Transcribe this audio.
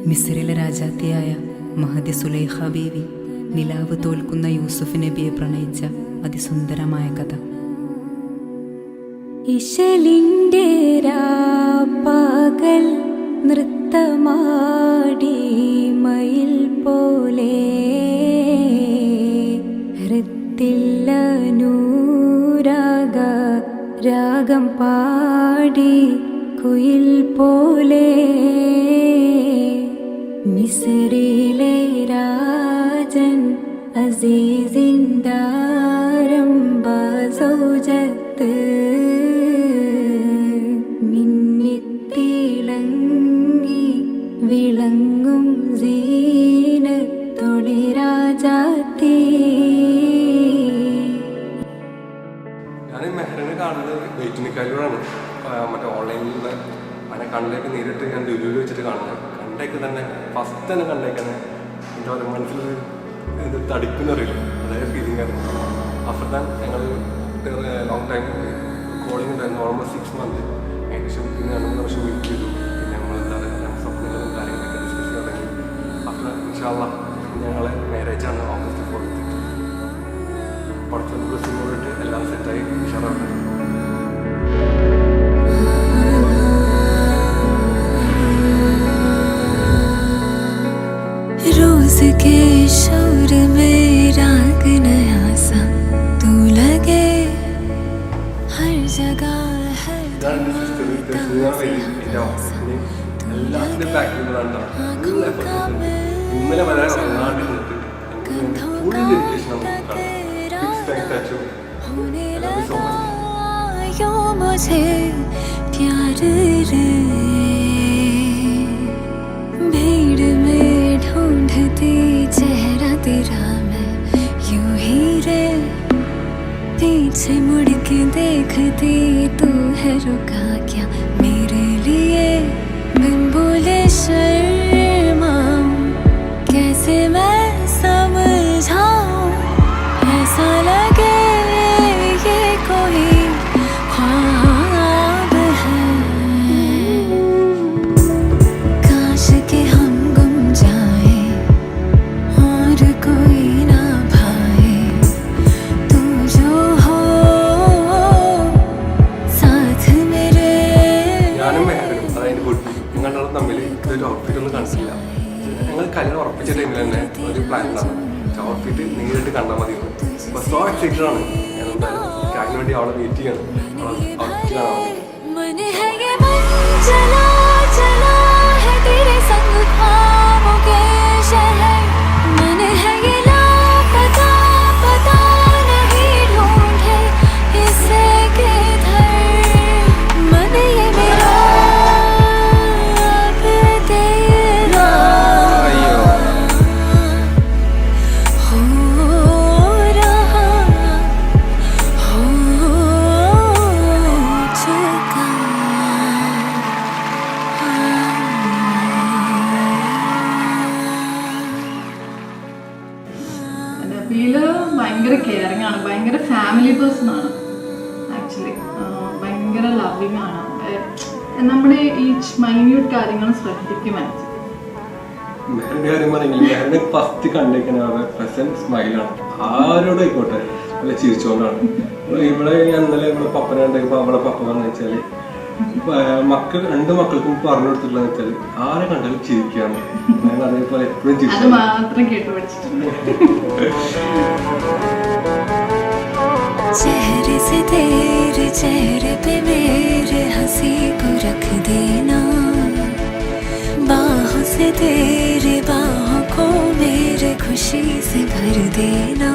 മിസ്രിലെ രാജാത്തിയായ മഹദി സുലൈഖ ബീവി നിലാവ് തോൽക്കുന്ന യൂസുഫ് നബിയെ പ്രണയിച്ച അതിസുന്ദരമായ കഥ. ഇശലിൻ്റെ രാപ്പകൽ നൃത്തമാടി മയിൽ പോലെ ഹൃത്തില്ല നൂരാഗ രാഗം പാടി കുയിൽ പോലെ മിസ്രിലെ രാജൻ അസീസിന്ദാരംബ സൗജത്ത് മിന്നിത്തിളങ്ങി വിളങ്ങും സീനത്തൊളി രാജാത്തി. ഞാൻ മെഹറിനെ കാണുന്നത് വെയിറ്റിനിക്കാരിലൂടെയാണ്. മറ്റേ ഓൺലൈനിലുള്ള അതിനെ കണ്ടേക്ക് നേരിട്ട് ഞാൻ ലുലുവിൽ വെച്ചിട്ട് കാണുന്നത്. കണ്ടേക്ക് തന്നെ ഫസ്റ്റ് തന്നെ കണ്ടേക്കാണ് എന്താ പറയുക, മനസ്സിൽ ഇത് തടിക്കുന്നറിയില്ല, അതായത് ഫീലിംഗ് ആയിരുന്നു. ആഫ്റ്റർ ദാൻ ഞങ്ങൾ ലോങ് ടൈം കോളിംഗ് ഉണ്ടായിരുന്നു, ഓൾമോസ്റ്റ് 6 months. ഏകദേശം പിന്നെ 2 വർഷം വെയിറ്റ് ചെയ്തു. പിന്നെ നമ്മൾ എന്താ പറയുക, സ്വപ്നങ്ങളും കാര്യങ്ങളൊക്കെ ഡിസ്കസ് ചെയ്യാൻ തുടങ്ങി. ആഫ്റ്റർ ഇൻഷാ അല്ലാഹ് ഞങ്ങളെ മാരേജാണ് August 4th. കുറച്ച് ദിവസങ്ങളിട്ട് എല്ലാം സെറ്റായി ഉഷാറാണ്. रोज के शोर में राग नया सा तू लगे हर जगह हर എല്ലാത്തിൻ്റെ ബാക്കിലുള്ളതാണ്. ഇന്നലെ വരെ നാട്ടിൽ നിന്നിട്ട് ഫുൾ ഡെഡിക്കേഷൻ मुझे प्यार रे भीड़ में ढूंढती चेहरा तेरा मैं यूं ही रे पीछे मुड़ के देखती तू है रुका क्या मेरे लिए बिन बोले शर्माऊं कैसे मैं समझाऊं ऐसा लगे ये कोई ख्वाब है काश के हम गुम जाए और कोई ना भाए तू जो हो साथ मेरे. ഞാനും മെഹറിനും അതായത് കുട്ടി ഞങ്ങളുടെ തമ്മിൽ ഇതൊരു ഔട്ട്ഫിറ്റ് ഒന്നും കണ്ടിട്ടില്ല. ഞങ്ങൾ കല്യാണം ഉറപ്പിച്ച ടൈമിൽ തന്നെ ഒരു പ്ലാനിലാണ് ഔട്ട്ഫിറ്റ് നേരിട്ട് കണ്ടാൽ മതി. അപ്പോൾ സോ എക്സൈറ്റഡ് ആണ്. ഞാൻ എന്തായാലും അതിന് വേണ്ടി അവളെ വെയിറ്റ് ചെയ്യണം, അവളെ ഔട്ട്ഫിറ്റ് കാണാൻ വേണ്ടി. मन है ये मन चला चला है तेरे संग ख्वाबों के शहर. मन है ये लापता पता नहीं ढूंढे इसे किधर. मन ये मेरा अब तेरा हो रहा हो चुका. എൻ്റെ ഫീല് ഭയങ്കര കെയറിങ് ആണ്, ഭയങ്കര ഫാമിലി പേഴ്സൺ ആണ്. ആക്ച്വലി ഭയങ്കര ലവിങ് ആണ്. നമ്മുടെ ഈ മൈന്യൂട്ട് കാര്യങ്ങൾ ശ്രദ്ധിക്കും. മെഹറിന്റെ കാര്യം പറയുമെങ്കിൽ മെഹറിനെ ഫസ്റ്റ് കണ്ടേക്കുന്ന അവരുടെ പ്രസന്റ് സ്മൈലാണ്. ആരോടും ആയിക്കോട്ടെ നല്ല ചിരിച്ചുകൊണ്ടാണ്. ഇവിടെ ഞാൻ ഇന്നലെ ഇവിടെ പപ്പനെ കണ്ടപ്പോൾ അവളെ പപ്പ പറഞ്ഞു വെച്ചാല് രണ്ട് മക്കൾക്കും പറഞ്ഞു കൊടുത്തിട്ടുള്ളതെന്ന് വെച്ചാൽ ആരെ കണ്ടാലും ചിരിക്കുകയാണ്. ഞാൻ അതേപോലെ എപ്പോഴും അത് ചിരിച്ചു. മാത്രം കേട്ടു പഠിച്ചിട്ടുണ്ട്. चेहरे से तेरे चेहरे पे मेरे हंसी को रख देना. बाहों से तेरे बाहों को मेरे खुशी से भर देना.